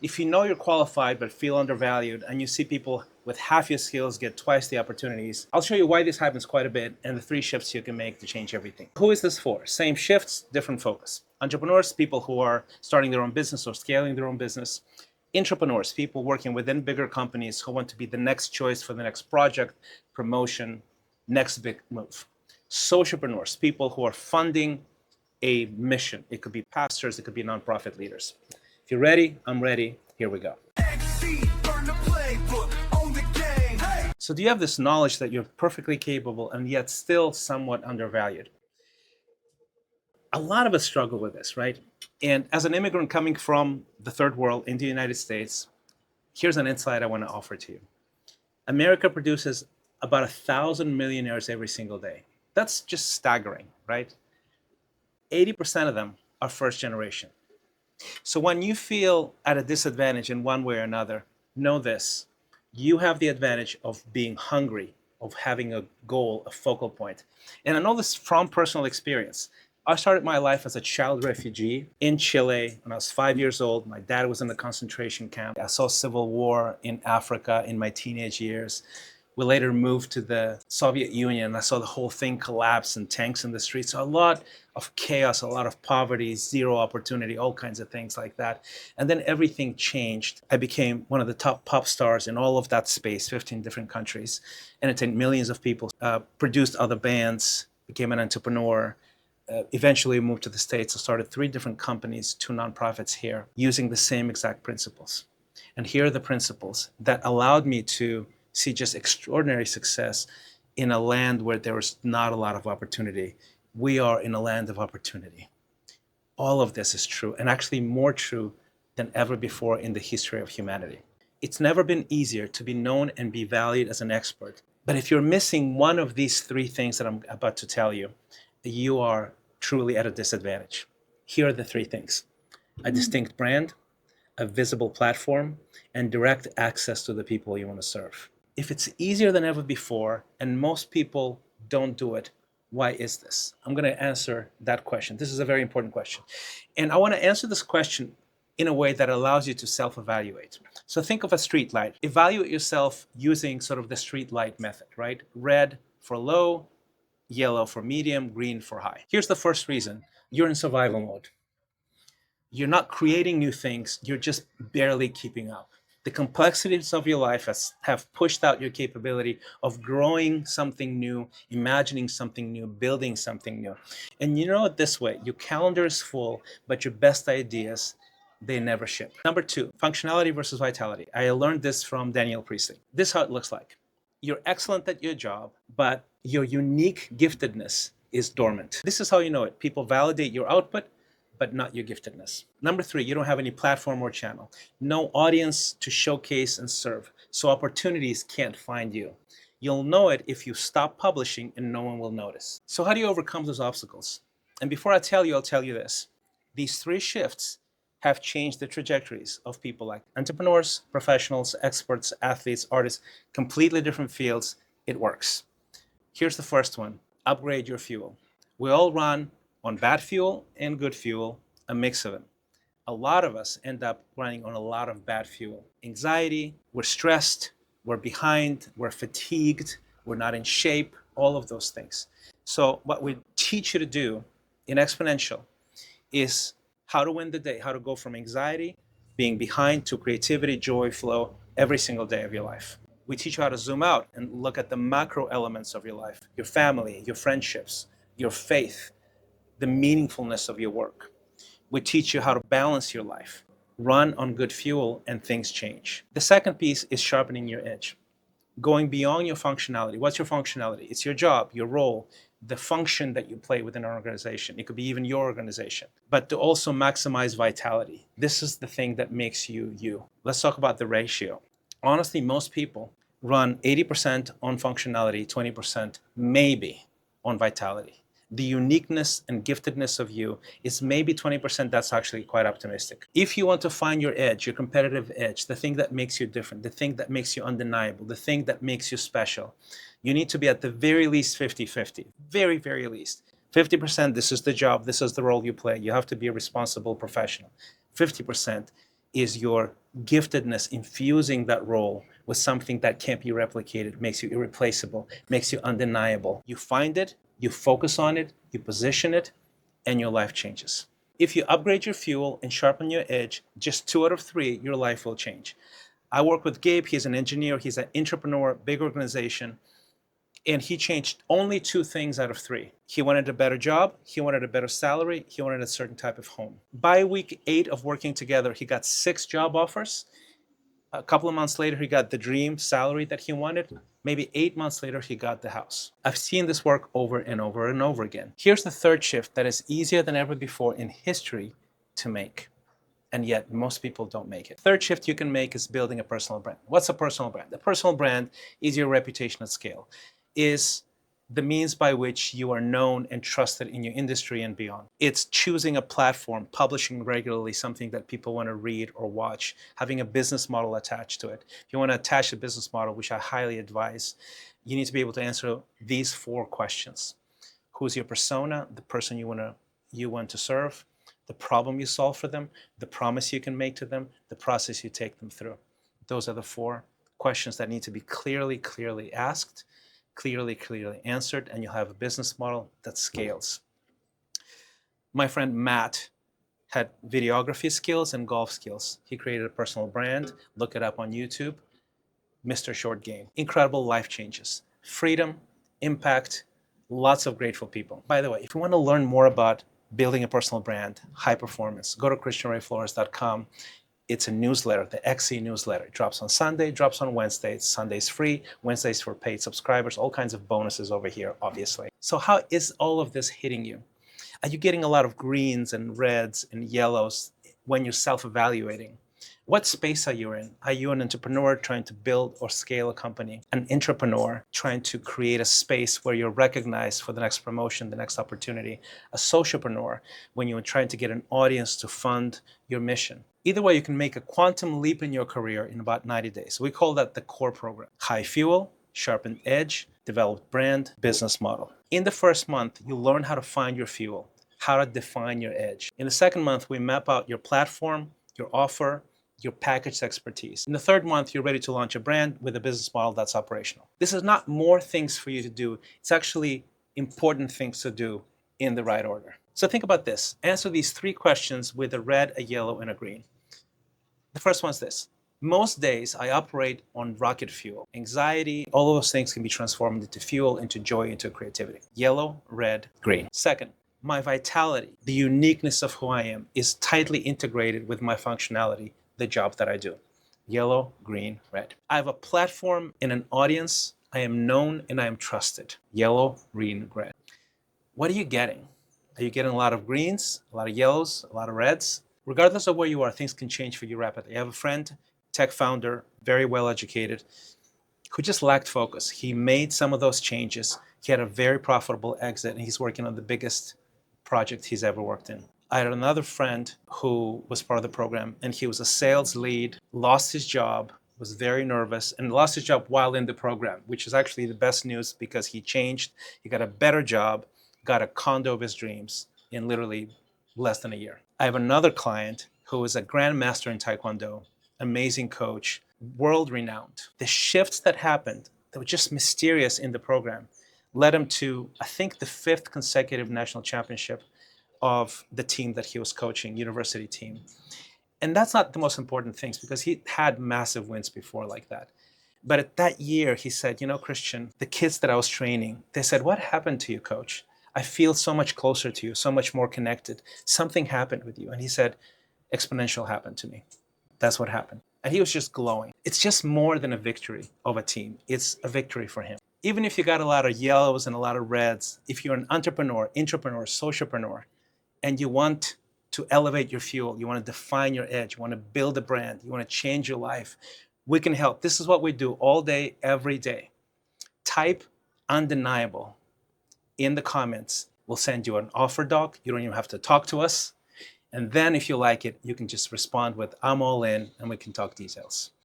If you know you're qualified but feel undervalued, and you see people with half your skills get twice the opportunities, I'll show you why this happens quite a bit and the 3 shifts you can make to change everything. Who is this for? Same shifts, different focus. Entrepreneurs, people who are starting their own business or scaling their own business. Entrepreneurs, people working within bigger companies who want to be the next choice for the next project, promotion, next big move. Socialpreneurs, people who are funding a mission. It could be pastors, it could be nonprofit leaders. If you're ready, I'm ready. Here we go. So do you have this knowledge that you're perfectly capable and yet still somewhat undervalued? A lot of us struggle with this, right? And as an immigrant coming from the third world in the United States, here's an insight I want to offer to you. America produces about 1,000 millionaires every single day. That's just staggering, right? 80% of them are first generation. So when you feel at a disadvantage in one way or another, know this: you have the advantage of being hungry, of having a goal, a focal point. And I know this from personal experience. I started my life as a child refugee in Chile when I was 5 years old. My dad was in the concentration camp. I saw civil war in Africa in my teenage years. We later moved to the Soviet Union. I saw the whole thing collapse and tanks in the streets. So a lot of chaos, a lot of poverty, zero opportunity, all kinds of things like that. And then everything changed. I became one of the top pop stars in all of that space, 15 different countries, entertained millions of people, produced other bands, became an entrepreneur. Eventually moved to the States. I started 3 different companies, 2 nonprofits here, using the same exact principles. And here are the principles that allowed me to see just extraordinary success in a land where there was not a lot of opportunity. We are in a land of opportunity. All of this is true, and actually more true than ever before in the history of humanity. It's never been easier to be known and be valued as an expert. But if you're missing one of these 3 things that I'm about to tell you, you are truly at a disadvantage. Here are the 3 things: a distinct brand, a visible platform, and direct access to the people you want to serve. If it's easier than ever before and most people don't do it, why is this? I'm going to answer that question. This is a very important question. And I want to answer this question in a way that allows you to self-evaluate. So think of a street light. Evaluate yourself using sort of the street light method, right? Red for low, yellow for medium, green for high. Here's the first reason: you're in survival mode. You're not creating new things, you're just barely keeping up. The complexities of your life have pushed out your capability of growing something new, imagining something new, building something new. And you know it this way: your calendar is full, but your best ideas, they never ship. Number 2, functionality versus vitality. I learned this from Daniel Priestley. This is how it looks like. You're excellent at your job, but your unique giftedness is dormant. This is how you know it. People validate your output, but not your giftedness. Number 3, you don't have any platform or channel. No audience to showcase and serve. So opportunities can't find you. You'll know it if you stop publishing and no one will notice. So how do you overcome those obstacles? And before I tell you, I'll tell you this. These 3 shifts have changed the trajectories of people like entrepreneurs, professionals, experts, athletes, artists, completely different fields. It works. Here's the first one: upgrade your fuel. We all run on bad fuel and good fuel, a mix of them. A lot of us end up running on a lot of bad fuel. Anxiety, we're stressed, we're behind, we're fatigued, we're not in shape, all of those things. So what we teach you to do in Xponential is how to win the day, how to go from anxiety, being behind, to creativity, joy, flow every single day of your life. We teach you how to zoom out and look at the macro elements of your life: your family, your friendships, your faith, the meaningfulness of your work. We teach you how to balance your life, run on good fuel, and things change. The second piece is sharpening your edge, going beyond your functionality. What's your functionality? It's your job, your role, the function that you play within an organization. It could be even your organization. But to also maximize vitality. This is the thing that makes you you. Let's talk about the ratio. Honestly, most people run 80% on functionality, 20% maybe on vitality. The uniqueness and giftedness of you is maybe 20%. That's actually quite optimistic. If you want to find your edge, your competitive edge, the thing that makes you different, the thing that makes you undeniable, the thing that makes you special, you need to be at the very least 50-50. Very, very least. 50%, this is the job, this is the role you play. You have to be a responsible professional. 50% is your giftedness, infusing that role with something that can't be replicated, makes you irreplaceable, makes you undeniable. You find it, you focus on it, you position it, and your life changes. If you upgrade your fuel and sharpen your edge, just 2 out of 3, your life will change. I work with Gabe. He's an engineer. He's an entrepreneur, big organization. And he changed only 2 things out of 3. He wanted a better job. He wanted a better salary. He wanted a certain type of home. By week 8 of working together, he got 6 job offers. A couple of months later, he got the dream salary that he wanted. Maybe 8 months later, he got the house. I've seen this work over and over and over again. Here's the third shift that is easier than ever before in history to make. And yet most people don't make it. Third shift you can make is building a personal brand. What's a personal brand? A personal brand is your reputation at scale, is the means by which you are known and trusted in your industry and beyond. It's choosing a platform, publishing regularly something that people want to read or watch, having a business model attached to it. If you want to attach a business model, which I highly advise, you need to be able to answer these 4 questions. Who's your persona, the person you want to serve, the problem you solve for them, the promise you can make to them, the process you take them through. Those are the 4 questions that need to be clearly asked, clearly answered, and you'll have a business model that scales. My friend Matt had videography skills and golf skills. He created a personal brand. Look it up on YouTube. Mr. Short Game. Incredible life changes. Freedom, impact, lots of grateful people. By the way, if you want to learn more about building a personal brand, high performance, go to christianrayflores.com. It's a newsletter, the XE newsletter. It drops on Sunday, drops on Wednesday. Sunday's free, Wednesday's for paid subscribers, all kinds of bonuses over here, obviously. So how is all of this hitting you? Are you getting a lot of greens and reds and yellows when you're self-evaluating? What space are you in? Are you an entrepreneur trying to build or scale a company? An entrepreneur trying to create a space where you're recognized for the next promotion, the next opportunity? A socialpreneur when you're trying to get an audience to fund your mission? Either way, you can make a quantum leap in your career in about 90 days. We call that the core program. High fuel, sharpened edge, developed brand, business model. In the first month, you learn how to find your fuel, how to define your edge. In the second month, we map out your platform, your offer, your packaged expertise. In the third month, you're ready to launch a brand with a business model that's operational. This is not more things for you to do. It's actually important things to do in the right order. So think about this. Answer these 3 questions with a red, a yellow, and a green. The first one's this. Most days I operate on rocket fuel. Anxiety, all of those things can be transformed into fuel, into joy, into creativity. Yellow, red, green. Second, my vitality, the uniqueness of who I am, is tightly integrated with my functionality, the job that I do. Yellow, green, red. I have a platform and an audience. I am known and I am trusted. Yellow, green, red. What are you getting? Are you getting a lot of greens, a lot of yellows, a lot of reds? Regardless of where you are, things can change for you rapidly. I have a friend, tech founder, very well educated, who just lacked focus. He made some of those changes. He had a very profitable exit, and he's working on the biggest project he's ever worked in. I had another friend who was part of the program, and he was a sales lead, lost his job, was very nervous, and lost his job while in the program, which is actually the best news because he changed. He got a better job, got a condo of his dreams in literally less than a year. I have another client who is a grandmaster in Taekwondo, amazing coach, world renowned. The shifts that happened that were just mysterious in the program led him to, I think, the 5th consecutive national championship of the team that he was coaching, university team. And that's not the most important things because he had massive wins before like that. But at that year, he said, Christian, the kids that I was training, they said, what happened to you, coach? I feel so much closer to you, so much more connected. Something happened with you. And he said, Xponential happened to me. That's what happened. And he was just glowing. It's just more than a victory of a team. It's a victory for him. Even if you got a lot of yellows and a lot of reds, if you're an entrepreneur, socialpreneur, and you want to elevate your fuel, you want to define your edge, you want to build a brand, you want to change your life, we can help. This is what we do all day, every day. Type undeniable in the comments. We'll send you an offer doc. You don't even have to talk to us. And then if you like it, you can just respond with I'm all in and we can talk details.